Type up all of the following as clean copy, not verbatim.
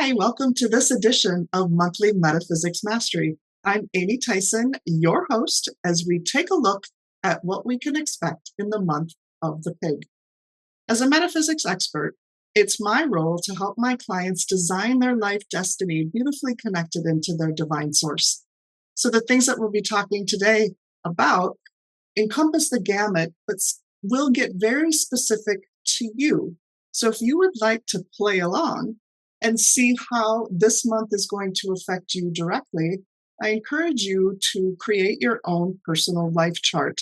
Hi, welcome to this edition of Monthly Metaphysics Mastery. I'm Amy Theisen, your host, as we take a look at what we can expect in the month of the pig. As a metaphysics expert, it's my role to help my clients design their life destiny beautifully connected into their divine source. So the things that we'll be talking today about encompass the gamut, but will get very specific to you. So if you would like to play along and see how this month is going to affect you directly, I encourage you to create your own personal life chart.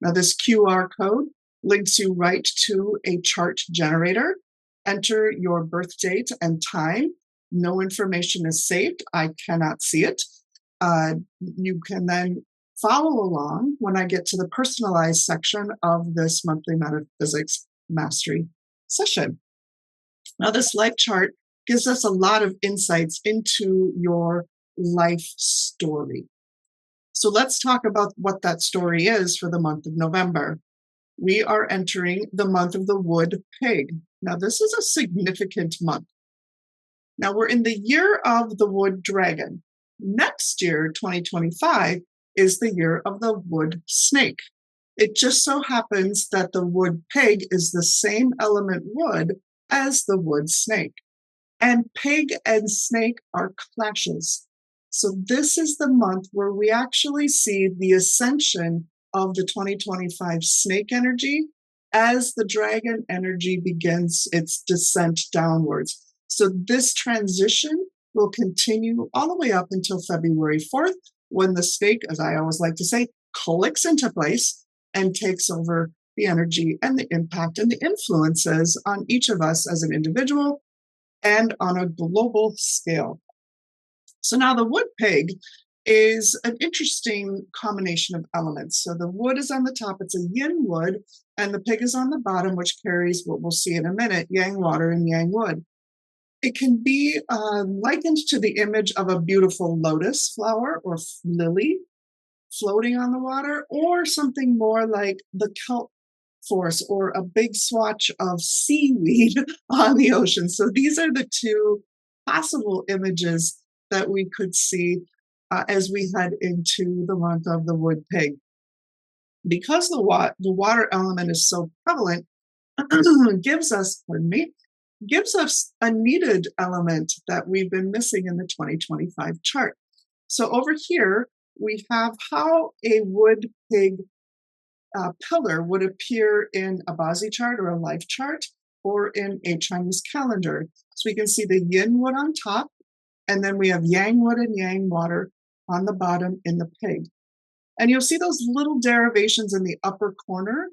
Now, this QR code links you right to a chart generator. Enter your birth date and time. No information is saved. I cannot see it. You can then follow along when I get to the personalized section of this monthly metaphysics mastery session. Now, this life chart gives us a lot of insights into your life story. So let's talk about what that story is for the month of November. We are entering the month of the wood pig. Now, this is a significant month. Now, we're in the year of the wood dragon. Next year, 2025, is the year of the wood snake. It just so happens that the wood pig is the same element wood as the wood snake. And pig and snake are clashes. So this is the month where we actually see the ascension of the 2025 snake energy as the dragon energy begins its descent downwards. So this transition will continue all the way up until February 4th, when the snake, as I always like to say, clicks into place and takes over the energy and the impact and the influences on each of us as an individual and on a global scale. So now the wood pig is an interesting combination of elements. So the wood is on the top, it's a yin wood, and the pig is on the bottom, which carries what we'll see in a minute, yang water and yang wood. It can be likened to the image of a beautiful lotus flower or lily floating on the water, or something more like the kelp force or a big swatch of seaweed on the ocean. So these are the two possible images that we could see as we head into the month of the wood pig. Because the water element is so prevalent, gives us a needed element that we've been missing in the 2025 chart. So over here, we have how a wood pig pillar would appear in a Bazi chart or a life chart or in a Chinese calendar. So we can see the yin wood on top, and then we have yang wood and yang water on the bottom in the pig. And you'll see those little derivations in the upper corner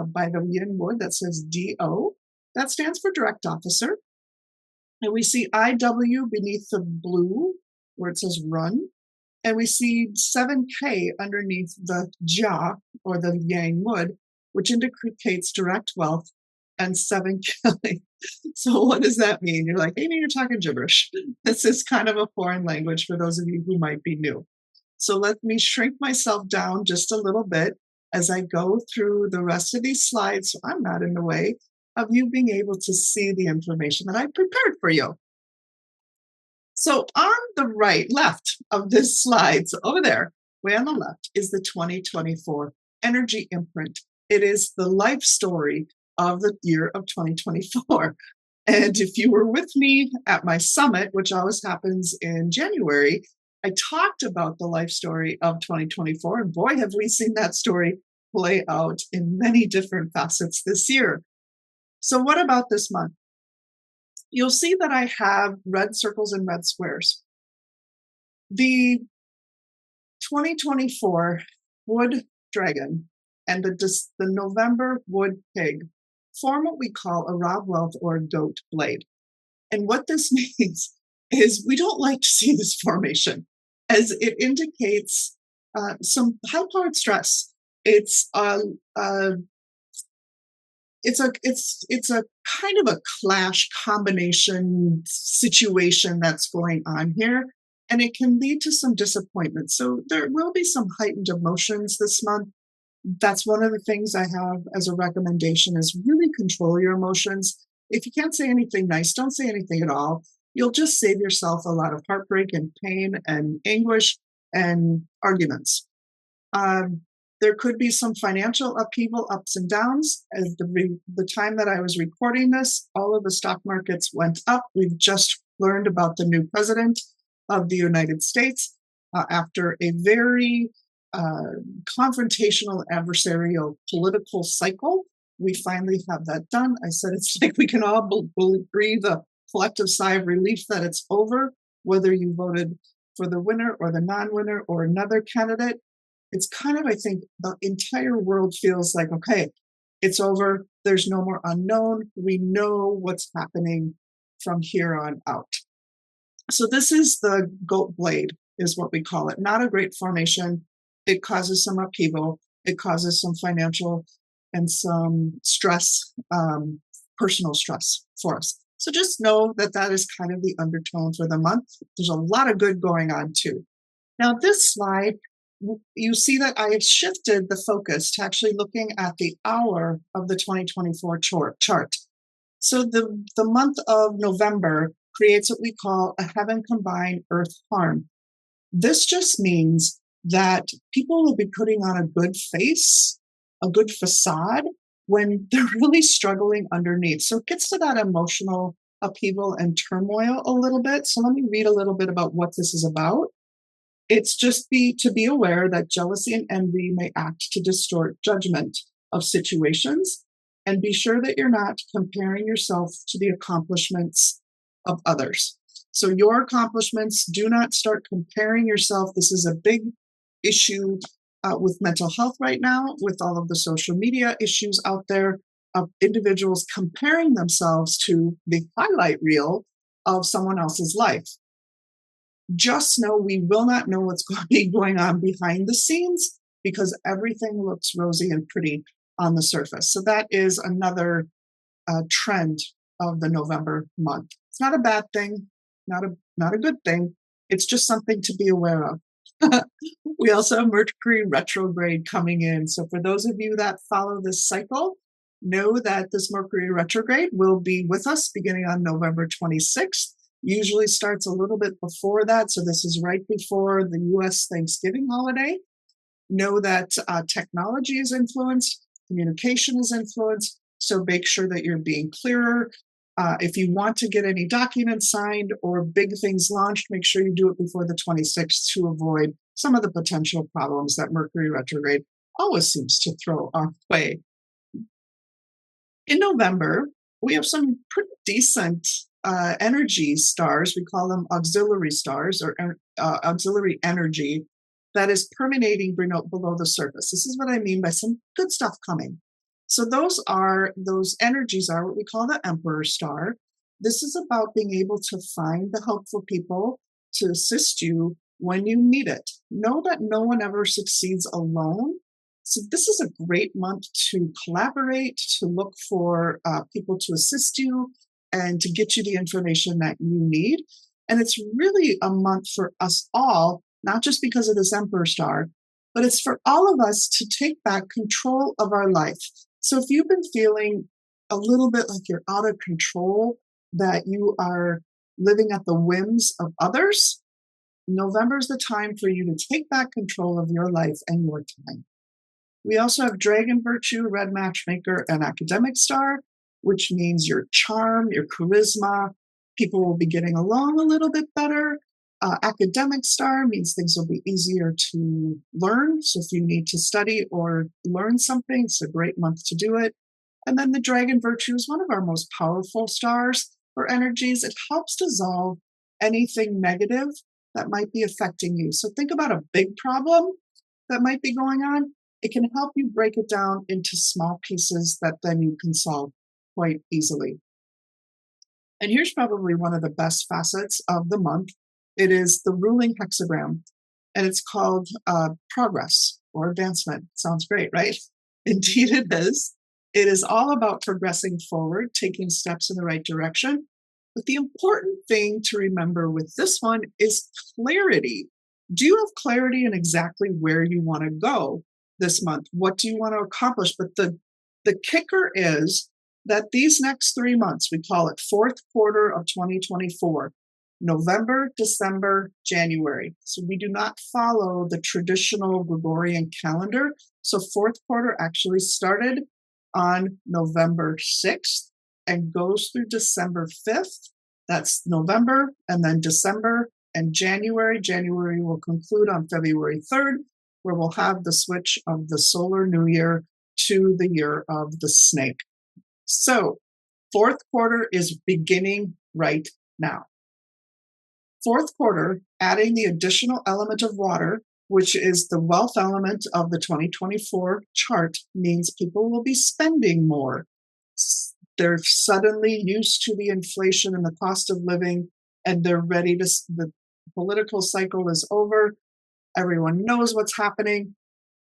by the yin wood that says DO. That stands for direct officer. And we see IW beneath the blue where it says run. And we see 7K underneath the jia or the yang wood, which indicates direct wealth, and 7 killing. So what does that mean? You're like, Amy, you're talking gibberish. This is kind of a foreign language for those of you who might be new. So let me shrink myself down just a little bit as I go through the rest of these slides, so I'm not in the way of you being able to see the information that I prepared for you. So on the left of this slide, so over there, way on the left, is the 2024 energy imprint. It is the life story of the year of 2024. And if you were with me at my summit, which always happens in January, I talked about the life story of 2024, and boy, have we seen that story play out in many different facets this year. So what about this month? You'll see that I have red circles and red squares. The 2024 wood dragon and the November wood pig form what we call a Rob wealth or a goat blade. And what this means is we don't like to see this formation, as it indicates some high-powered stress. It's a kind of a clash combination situation that's going on here, and it can lead to some disappointment. So there will be some heightened emotions this month. That's one of the things I have as a recommendation, is really control your emotions. If you can't say anything nice, don't say anything at all. You'll just save yourself a lot of heartbreak and pain and anguish and arguments. Um, there could be some financial upheaval, ups and downs. As the time that I was recording this, all of the stock markets went up. We've just learned about the new president of the United States after a very confrontational, adversarial political cycle. We finally have that done. I said it's like we can all breathe a collective sigh of relief that it's over, whether you voted for the winner or the non-winner or another candidate. It's kind of, I think, the entire world feels like, okay, it's over. There's no more unknown. We know what's happening from here on out. So this is the goat blade, is what we call it. Not a great formation. It causes some upheaval. It causes some financial and some stress, personal stress for us. So just know that that is kind of the undertone for the month. There's a lot of good going on too. Now this slide, you see that I have shifted the focus to actually looking at the hour of the 2024 chart. So the month of November creates what we call a heaven combined earth harm. This just means that people will be putting on a good face, a good facade, when they're really struggling underneath. So it gets to that emotional upheaval and turmoil a little bit. So let me read a little bit about what this is about. It's just to be aware that jealousy and envy may act to distort judgment of situations, and be sure that you're not comparing yourself to the accomplishments of others. So your accomplishments, do not start comparing yourself. This is a big issue with mental health right now, with all of the social media issues out there of individuals comparing themselves to the highlight reel of someone else's life. Just know we will not know what's going to be going on behind the scenes, because everything looks rosy and pretty on the surface. So that is another trend of the November month. It's not a bad thing, not a good thing. It's just something to be aware of. We also have Mercury retrograde coming in. So for those of you that follow this cycle, know that this Mercury retrograde will be with us beginning on November 26th. Usually starts a little bit before that. So this is right before the US Thanksgiving holiday. Know that technology is influenced, communication is influenced. So make sure that you're being clearer. If you want to get any documents signed or big things launched, make sure you do it before the 26th to avoid some of the potential problems that Mercury retrograde always seems to throw our way. In November, we have some pretty decent energy stars. We call them auxiliary stars, or auxiliary energy that is permeating below the surface. This is what I mean by some good stuff coming. So those energies are what we call the Emperor star. This is about being able to find the helpful people to assist you when you need it. Know that no one ever succeeds alone. So this is a great month to collaborate, to look for people to assist you and to get you the information that you need. And it's really a month for us all, not just because of this Emperor star, but it's for all of us to take back control of our life. So if you've been feeling a little bit like you're out of control, that you are living at the whims of others, November is the time for you to take back control of your life and your time. We also have Dragon Virtue, Red Matchmaker, and Academic Star, which means your charm, your charisma. People will be getting along a little bit better. Academic Star means things will be easier to learn. So if you need to study or learn something, it's a great month to do it. And then the Dragon Virtue is one of our most powerful stars for energies. It helps dissolve anything negative that might be affecting you. So think about a big problem that might be going on. It can help you break it down into small pieces that then you can solve quite easily. And here's probably one of the best facets of the month. It is the ruling hexagram, and it's called progress or advancement. Sounds great, right? Indeed it is. It is all about progressing forward, taking steps in the right direction. But the important thing to remember with this one is clarity. Do you have clarity in exactly where you want to go this month? What do you want to accomplish? But the kicker is that these next 3 months, we call it fourth quarter of 2024, November, December, January. So we do not follow the traditional Gregorian calendar. So fourth quarter actually started on November 6th and goes through December 5th. That's November, and then December and January. January will conclude on February 3rd, where we'll have the switch of the solar new year to the year of the snake. So fourth quarter is beginning right now. Fourth quarter, adding the additional element of water, which is the wealth element of the 2024 chart, means people will be spending more. They're suddenly used to the inflation and the cost of living, and they're ready to, the political cycle is over. Everyone knows what's happening,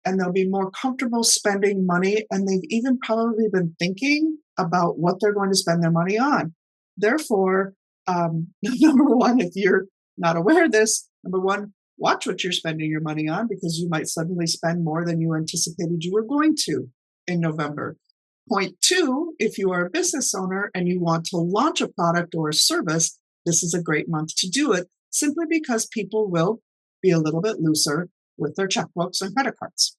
and they'll be more comfortable spending money, and they've even probably been thinking about what they're going to spend their money on. Therefore, number one, if you're not aware of this, number one, watch what you're spending your money on, because you might suddenly spend more than you anticipated you were going to in November. Point two, if you are a business owner and you want to launch a product or a service, this is a great month to do it, simply because people will be a little bit looser with their checkbooks and credit cards.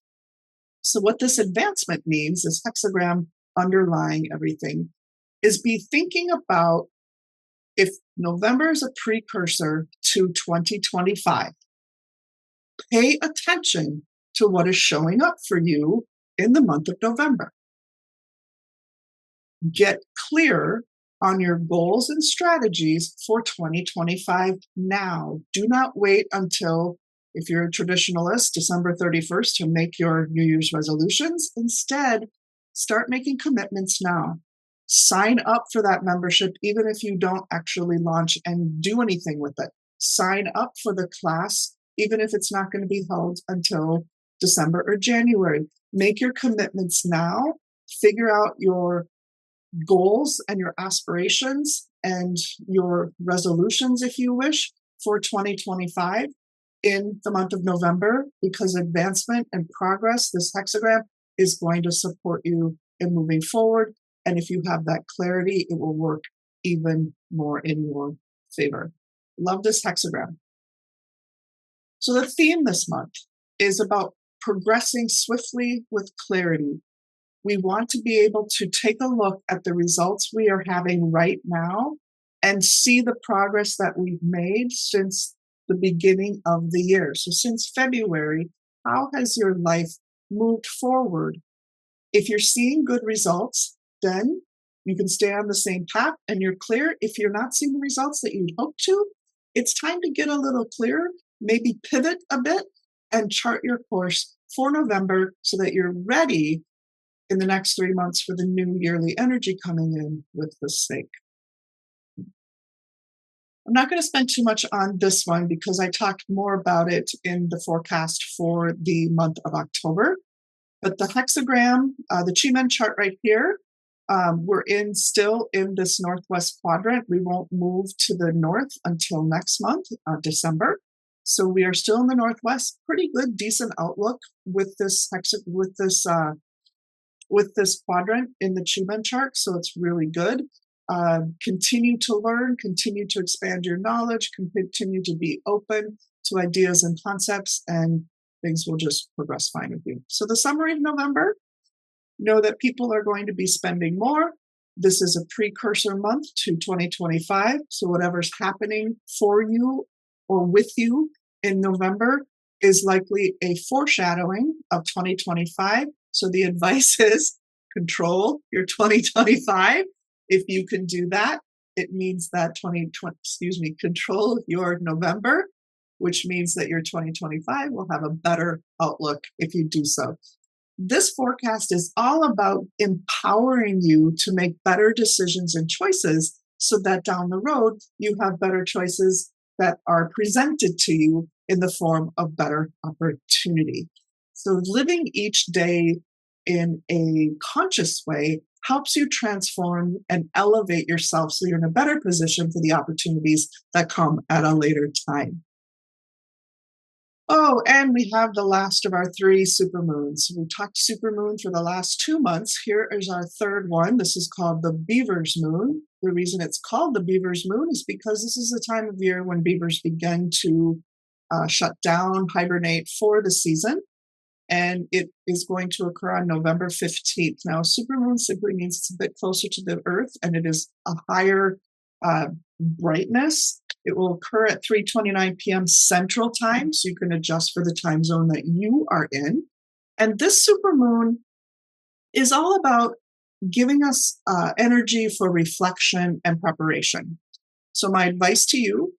So what this advancement means, this hexagram underlying everything, is be thinking about if November is a precursor to 2025, pay attention to what is showing up for you in the month of November. Get clear on your goals and strategies for 2025 now. Do not wait until, if you're a traditionalist, December 31st to make your New Year's resolutions. Instead, start making commitments now. Sign up for that membership, even if you don't actually launch and do anything with it. Sign up for the class, even if it's not going to be held until December or January. Make your commitments now. Figure out your goals and your aspirations and your resolutions, if you wish, for 2025 in the month of November, because advancement and progress, this hexagram, is going to support you in moving forward. And if you have that clarity, it will work even more in your favor. Love this hexagram. So the theme this month is about progressing swiftly with clarity. We want to be able to take a look at the results we are having right now and see the progress that we've made since the beginning of the year. So since February, how has your life moved forward? If you're seeing good results, then you can stay on the same path and you're clear. If you're not seeing the results that you'd hoped to, it's time to get a little clearer, maybe pivot a bit and chart your course for November so that you're ready in the next 3 months for the new yearly energy coming in with the snake. I'm not going to spend too much on this one because I talked more about it in the forecast for the month of October. But the hexagram, the Chi-Men chart right here, we're still in this northwest quadrant. We won't move to the north until next month, December. So we are still in the northwest. Pretty good, decent outlook with this quadrant in the Chi-Men chart. So it's really good. Continue to learn, continue to expand your knowledge, continue to be open to ideas and concepts, and things will just progress fine with you. So the summary of November, know that people are going to be spending more. This is a precursor month to 2025. So whatever's happening for you or with you in November is likely a foreshadowing of 2025. So the advice is control your 2025. If you can do that, it means that control your November, which means that your 2025 will have a better outlook if you do so. This forecast is all about empowering you to make better decisions and choices so that down the road, you have better choices that are presented to you in the form of better opportunity. So living each day in a conscious way helps you transform and elevate yourself so you're in a better position for the opportunities that come at a later time. Oh, and we have the last of our three supermoons. We talked supermoon for the last 2 months. Here is our third one. This is called the Beaver's Moon. The reason it's called the Beaver's Moon is because this is the time of year when beavers begin to shut down, hibernate for the season, and it is going to occur on November 15th. Now, supermoon simply means it's a bit closer to the Earth, and it is a higher brightness. It will occur at 3:29 p.m. Central Time, so you can adjust for the time zone that you are in. And this supermoon is all about giving us energy for reflection and preparation. So my advice to you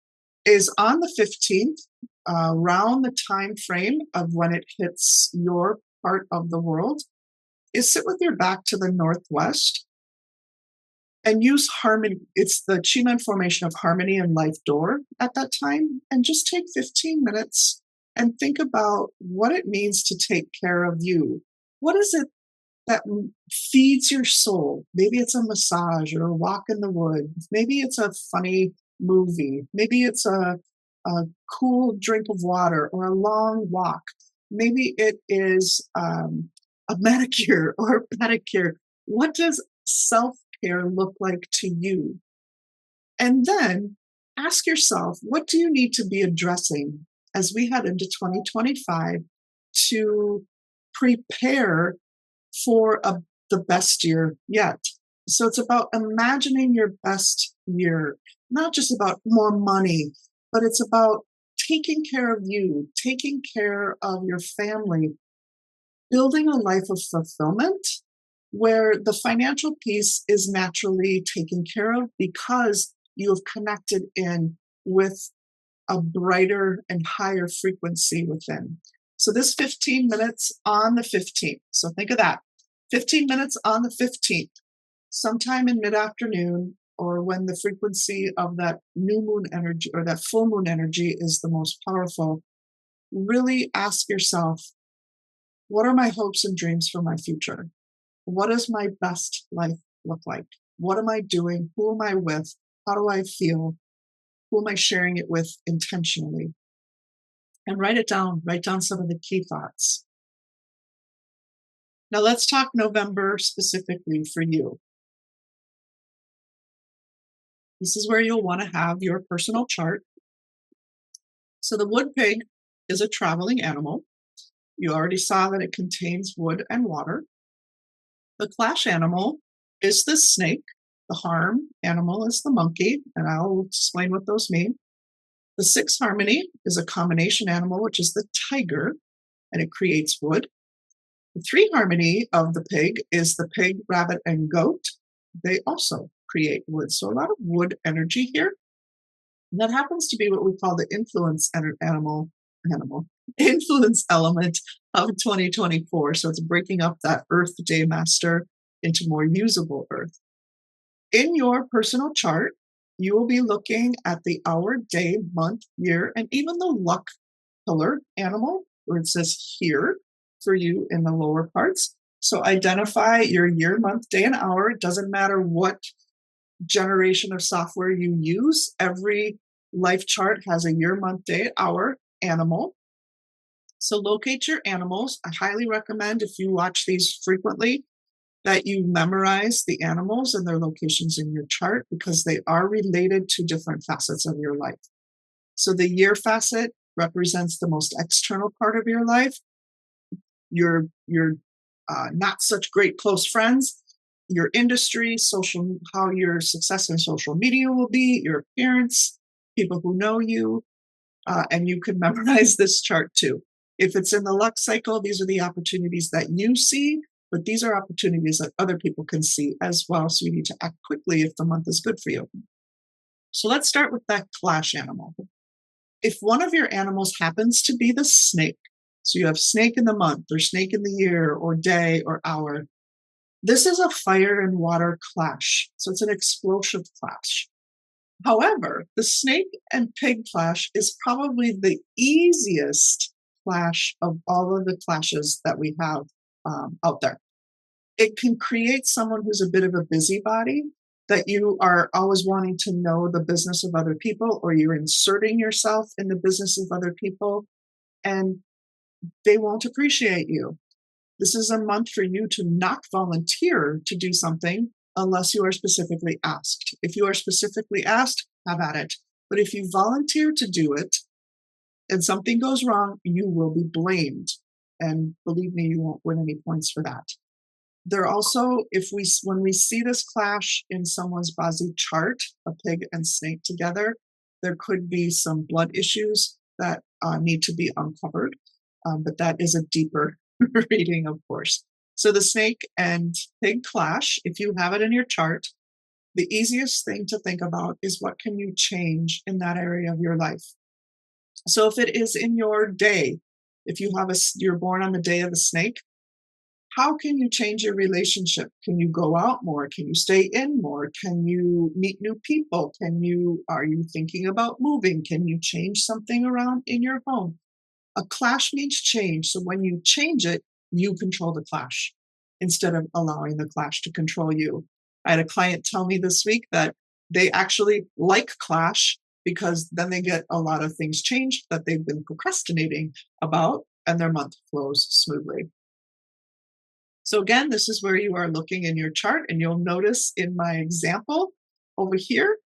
is on the 15th, around the time frame of when it hits your part of the world, is sit with your back to the northwest and use harmony. It's the Chi-Men formation of harmony and life door at that time. And just take 15 minutes and think about what it means to take care of you. What is it that feeds your soul? Maybe it's a massage or a walk in the woods. Maybe it's a funny movie. Maybe it's a cool drink of water or a long walk. Maybe it is a manicure or pedicure. What does self-care look like to you? And then ask yourself, what do you need to be addressing as we head into 2025 to prepare for the best year yet? So it's about imagining your best year, not just about more money, but it's about taking care of you, taking care of your family, building a life of fulfillment where the financial piece is naturally taken care of because you have connected in with a brighter and higher frequency within. So this 15 minutes on the 15th. So think of that. 15 minutes on the 15th, sometime in mid-afternoon, or when the frequency of that new moon energy or that full moon energy is the most powerful, really ask yourself, what are my hopes and dreams for my future? What does my best life look like? What am I doing? Who am I with? How do I feel? Who am I sharing it with intentionally? And write it down. Write down some of the key thoughts. Now let's talk November specifically for you. This is where you'll want to have your personal chart. So the wood pig is a traveling animal. You already saw that it contains wood and water. The clash animal is the snake. The harm animal is the monkey, and I'll explain what those mean. The six harmony is a combination animal, which is the tiger, and it creates wood. The three harmony of the pig is the pig, rabbit, and goat. They also create wood. So a lot of wood energy here. And that happens to be what we call the influence influence element of 2024. So it's breaking up that Earth Day Master into more usable Earth. In your personal chart, you will be looking at the hour, day, month, year, and even the luck pillar animal, where it says here for you in the lower parts. So identify your year, month, day, and hour. It doesn't matter what generation of software you use. Every life chart has a year, month, day, hour animal. So locate your animals. I highly recommend, if you watch these frequently, that you memorize the animals and their locations in your chart because they are related to different facets of your life. So the year facet represents the most external part of your life. Your not such great close friends, your industry, social, how your success in social media will be, your appearance, people who know you, and you can memorize this chart too. If it's in the luck cycle, these are the opportunities that you see, but these are opportunities that other people can see as well. So you need to act quickly if the month is good for you. So let's start with that clash animal. If one of your animals happens to be the snake, so you have snake in the month or snake in the year or day or hour, this is a fire and water clash. So it's an explosive clash. However, the snake and pig clash is probably the easiest clash of all of the clashes that we have out there. It can create someone who's a bit of a busybody, that you are always wanting to know the business of other people, or you're inserting yourself in the business of other people. and they won't appreciate you. This is a month for you to not volunteer to do something unless you are specifically asked. If you are specifically asked, have at it. But if you volunteer to do it and something goes wrong, you will be blamed. And believe me, you won't win any points for that. There also, when we see this clash in someone's Bazi chart, a pig and snake together, there could be some blood issues that need to be uncovered. But that is a deeper reading, of course. So the snake and pig clash, if you have it in your chart, the easiest thing to think about is what can you change in that area of your life. So if it is in your day, if you're born on the day of the snake, how can you change your relationship? Can you go out more? Can you stay in more? Can you meet new people? Are you thinking about moving? Can you change something around in your home? A clash means change. So when you change it, you control the clash instead of allowing the clash to control you. I had a client tell me this week that they actually like clash because then they get a lot of things changed that they've been procrastinating about, and their month flows smoothly. So again, this is where you are looking in your chart, and you'll notice in my example over here,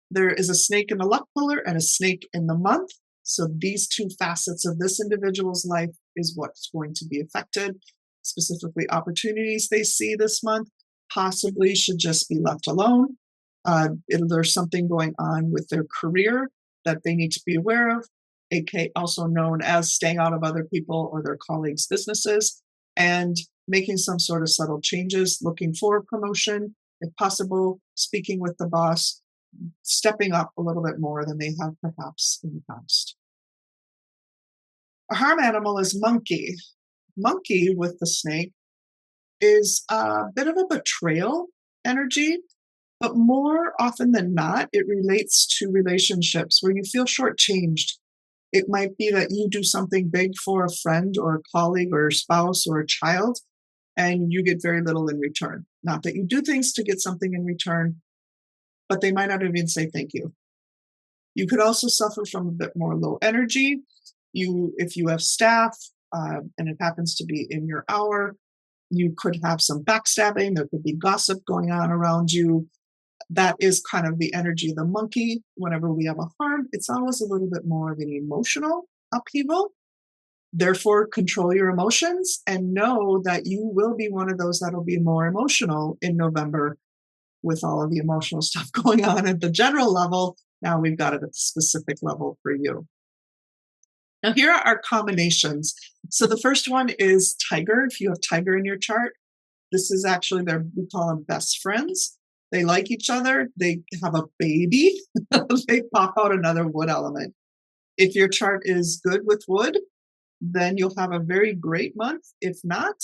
there is a snake in the luck puller and a snake in the month. So these two facets of this individual's life is what's going to be affected. Specifically, opportunities they see this month possibly should just be left alone. There's something going on with their career that they need to be aware of, aka also known as staying out of other people or their colleagues' businesses, and making some sort of subtle changes, looking for a promotion, if possible, speaking with the boss, stepping up a little bit more than they have perhaps in the past. A harm animal is monkey. Monkey with the snake is a bit of a betrayal energy, but more often than not, it relates to relationships where you feel shortchanged. It might be that you do something big for a friend or a colleague or a spouse or a child, and you get very little in return. Not that you do things to get something in return, but they might not even say thank you. You could also suffer from a bit more low energy. If you have staff and it happens to be in your hour, you could have some backstabbing. There could be gossip going on around you. That is kind of the energy of the monkey. Whenever we have a harm, it's always a little bit more of an emotional upheaval. Therefore, control your emotions and know that you will be one of those that'll be more emotional in November with all of the emotional stuff going on at the general level. Now we've got it at the specific level for you. Now, here are our combinations. So the first one is tiger. If you have tiger in your chart, this is actually we call them best friends. They like each other. They have a baby. They pop out another wood element. If your chart is good with wood, then you'll have a very great month. If not,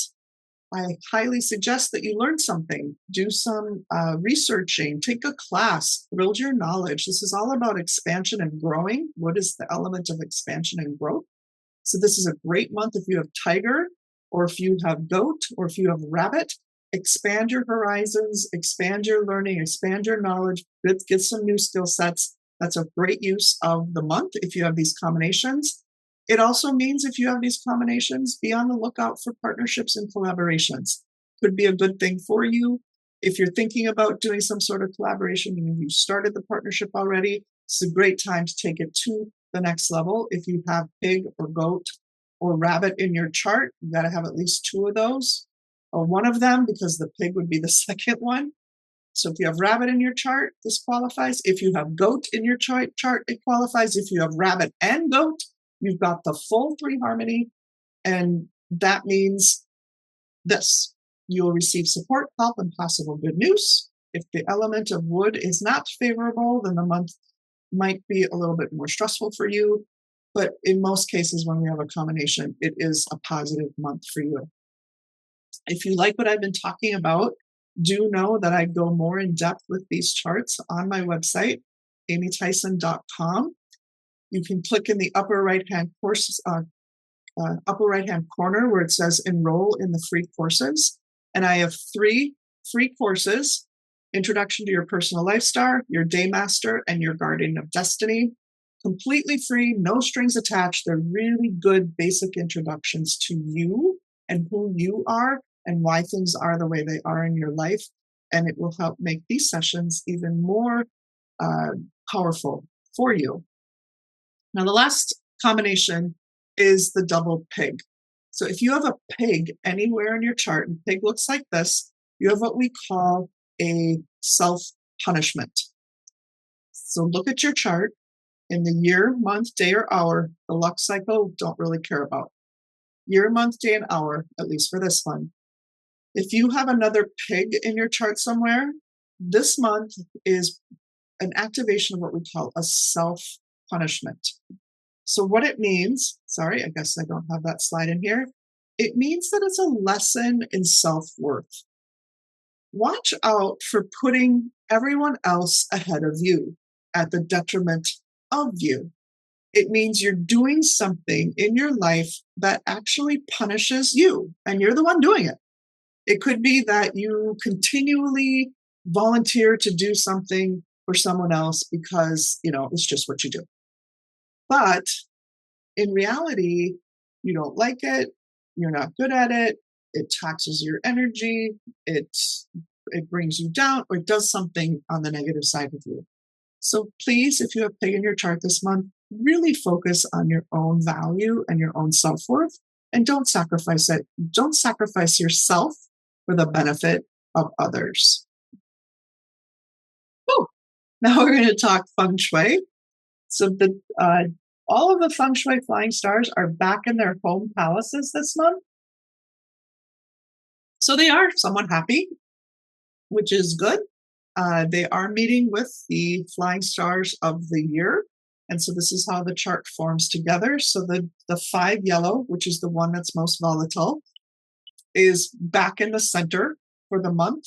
I highly suggest that you learn something, do some researching, take a class, build your knowledge. This is all about expansion and growing. What is the element of expansion and growth? So this is a great month if you have tiger, or if you have goat, or if you have rabbit. Expand your horizons, expand your learning, expand your knowledge, get some new skill sets. That's a great use of the month if you have these combinations. It also means if you have these combinations, be on the lookout for partnerships and collaborations. Could be a good thing for you. If you're thinking about doing some sort of collaboration and you started the partnership already, it's a great time to take it to the next level. If you have pig or goat or rabbit in your chart, you got to have at least two of those, or one of them, because the pig would be the second one. So if you have rabbit in your chart, this qualifies. If you have goat in your chart, it qualifies. If you have rabbit and goat, you've got the full three harmony, and that means this. You'll receive support, help, and possible good news. If the element of wood is not favorable, then the month might be a little bit more stressful for you. But in most cases, when we have a combination, it is a positive month for you. If you like what I've been talking about, do know that I go more in depth with these charts on my website, amytheisen.com. You can click in the upper right-hand corner where it says enroll in the free courses. And I have 3 free courses: Introduction to Your Personal Lifestyle, Your Day Master, and Your Guardian of Destiny. Completely free, no strings attached. They're really good basic introductions to you and who you are and why things are the way they are in your life. And it will help make these sessions even more uh, powerful for you. Now, the last combination is the double pig. So if you have a pig anywhere in your chart, and pig looks like this, you have what we call a self-punishment. So look at your chart. In the year, month, day, or hour, the luck cycle, don't really care about. Year, month, day, and hour, at least for this one. If you have another pig in your chart somewhere, this month is an activation of what we call a self-punishment. So what it means, sorry, I guess I don't have that slide in here. It means that it's a lesson in self-worth. Watch out for putting everyone else ahead of you at the detriment of you. It means you're doing something in your life that actually punishes you, and you're the one doing it. It could be that you continually volunteer to do something for someone else because, it's just what you do. But in reality, you don't like it, you're not good at it, it taxes your energy, it brings you down, or it does something on the negative side of you. So please, if you have pig in your chart this month, really focus on your own value and your own self-worth, and don't sacrifice it. Don't sacrifice yourself for the benefit of others. Oh, now we're going to talk feng shui. So all of the feng shui flying stars are back in their home palaces this month. So they are somewhat happy, which is good. They are meeting with the flying stars of the year. And so this is how the chart forms together. So the 5 yellow, which is the one that's most volatile, is back in the center for the month.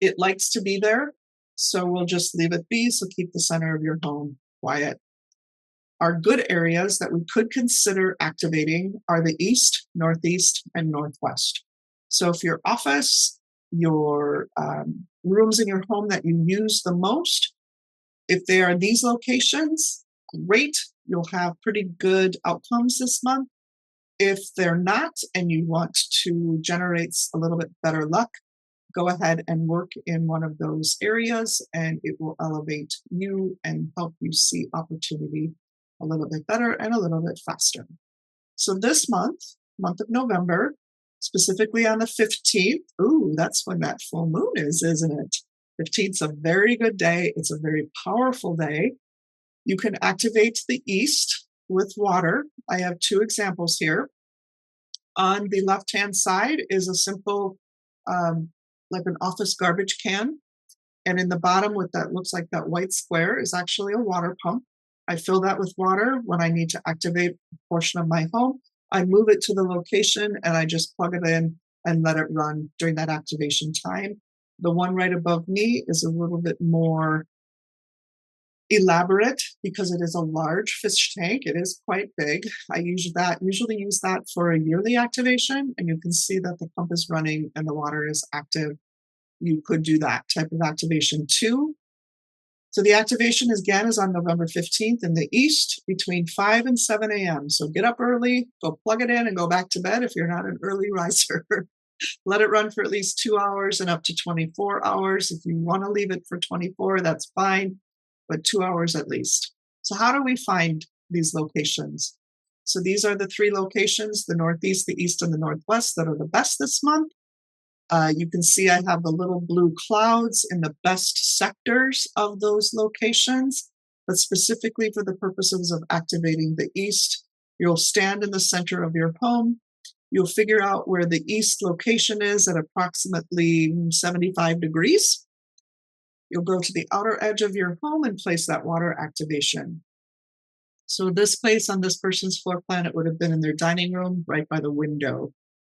It likes to be there. So we'll just leave it be. So keep the center of your home quiet. Our good areas that we could consider activating are the east, northeast, and northwest. So if your office, your rooms in your home that you use the most, if they are these locations, great, you'll have pretty good outcomes this month. If they're not, and you want to generate a little bit better luck, go ahead and work in one of those areas, and it will elevate you and help you see opportunity a little bit better and a little bit faster. So this month of November, specifically on the 15th, that's when that full moon is, isn't it? 15th is a very good day. It's a very powerful day. You can activate the east with water. I have 2 examples here. On the left-hand side is a simple, like an office garbage can. And in the bottom with that looks like that white square is actually a water pump. I fill that with water when I need to activate a portion of my home. I move it to the location and I just plug it in and let it run during that activation time. The one right above me is a little bit more elaborate because it is a large fish tank. It is quite big. I usually use that for a yearly activation, and you can see that the pump is running and the water is active. You could do that type of activation too. So the activation again is on November 15th in the east between 5 and 7 a.m. So get up early, go plug it in and go back to bed if you're not an early riser. Let it run for at least 2 hours and up to 24 hours. If you want to leave it for 24, that's fine, but 2 hours at least. So how do we find these locations? So these are the 3 locations, the Northeast, the East, and the Northwest, that are the best this month. You can see I have the little blue clouds in the best sectors of those locations, but specifically for the purposes of activating the East, you'll stand in the center of your home. You'll figure out where the East location is at approximately 75 degrees. You'll go to the outer edge of your home and place that water activation. So this place on this person's floor plan, it would have been in their dining room right by the window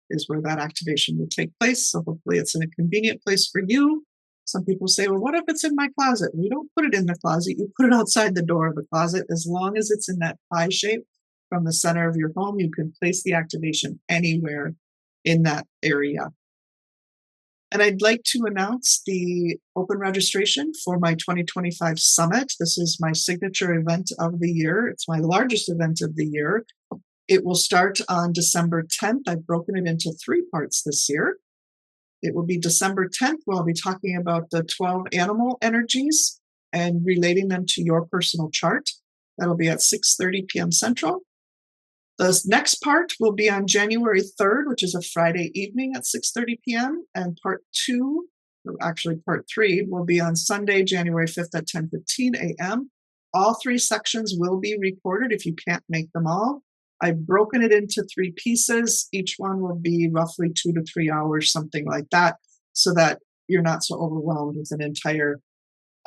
is where that activation would take place. So hopefully it's in a convenient place for you. Some people say, well, what if it's in my closet? You don't put it in the closet. You put it outside the door of the closet. As long as it's in that pie shape from the center of your home, you can place the activation anywhere in that area. And I'd like to announce the open registration for my 2025 summit. This is my signature event of the year. It's my largest event of the year. It will start on December 10th. I've broken it into 3 parts this year. It will be December 10th, where I'll be talking about the 12 animal energies and relating them to your personal chart. That'll be at 6:30 p.m. Central. The next part will be on January 3rd, which is a Friday evening at 6:30 p.m. And part 2, or actually part 3, will be on Sunday, January 5th at 10:15 a.m. All 3 sections will be recorded if you can't make them all. I've broken it into 3 pieces. Each one will be roughly 2 to 3 hours, something like that, so that you're not so overwhelmed with an entire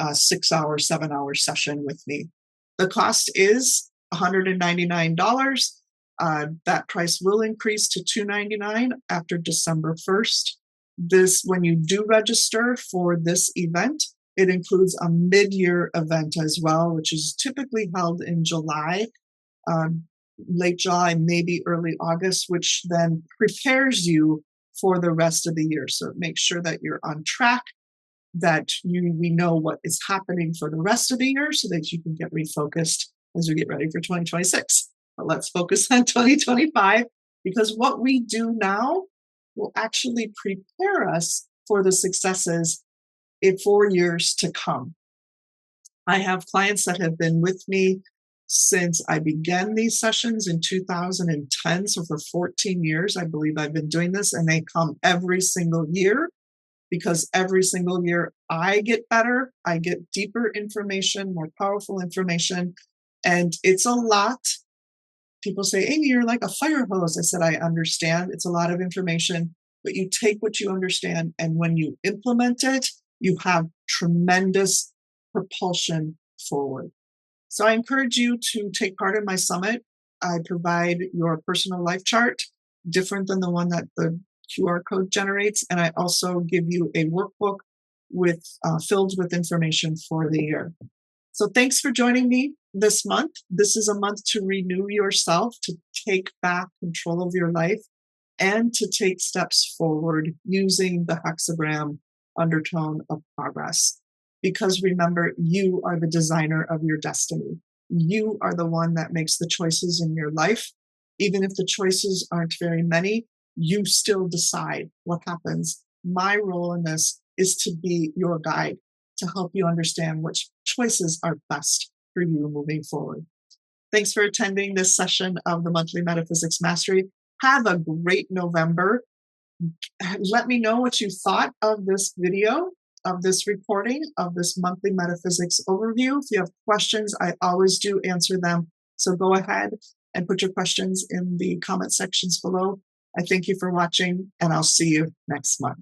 6-hour, 7-hour session with me. The cost is $199. That price will increase to $299 after December 1st. When you do register for this event, it includes a mid-year event as well, which is typically held in July, late July, maybe early August, which then prepares you for the rest of the year. So it makes sure that you're on track, that we know what is happening for the rest of the year so that you can get refocused as we get ready for 2026. But let's focus on 2025, because what we do now will actually prepare us for the successes in 4 years to come. I have clients that have been with me since I began these sessions in 2010. So for 14 years, I believe I've been doing this, and they come every single year, because every single year I get better, I get deeper information, more powerful information, and it's a lot. People say, Amy, you're like a fire hose. I said, I understand. It's a lot of information, but you take what you understand, and when you implement it, you have tremendous propulsion forward. So I encourage you to take part in my summit. I provide your personal life chart, different than the one that the QR code generates, and I also give you a workbook filled with information for the year. So thanks for joining me this month. This is a month to renew yourself, to take back control of your life, and to take steps forward using the hexagram undertone of progress. Because remember, you are the designer of your destiny. You are the one that makes the choices in your life. Even if the choices aren't very many, you still decide what happens. My role in this is to be your guide, to help you understand which choices are best for you moving forward. Thanks for attending this session of the Monthly Metaphysics Mastery. Have a great November. Let me know what you thought of this video, of this recording, of this monthly metaphysics overview. If you have questions, I always do answer them. So go ahead and put your questions in the comment sections below. I thank you for watching, and I'll see you next month.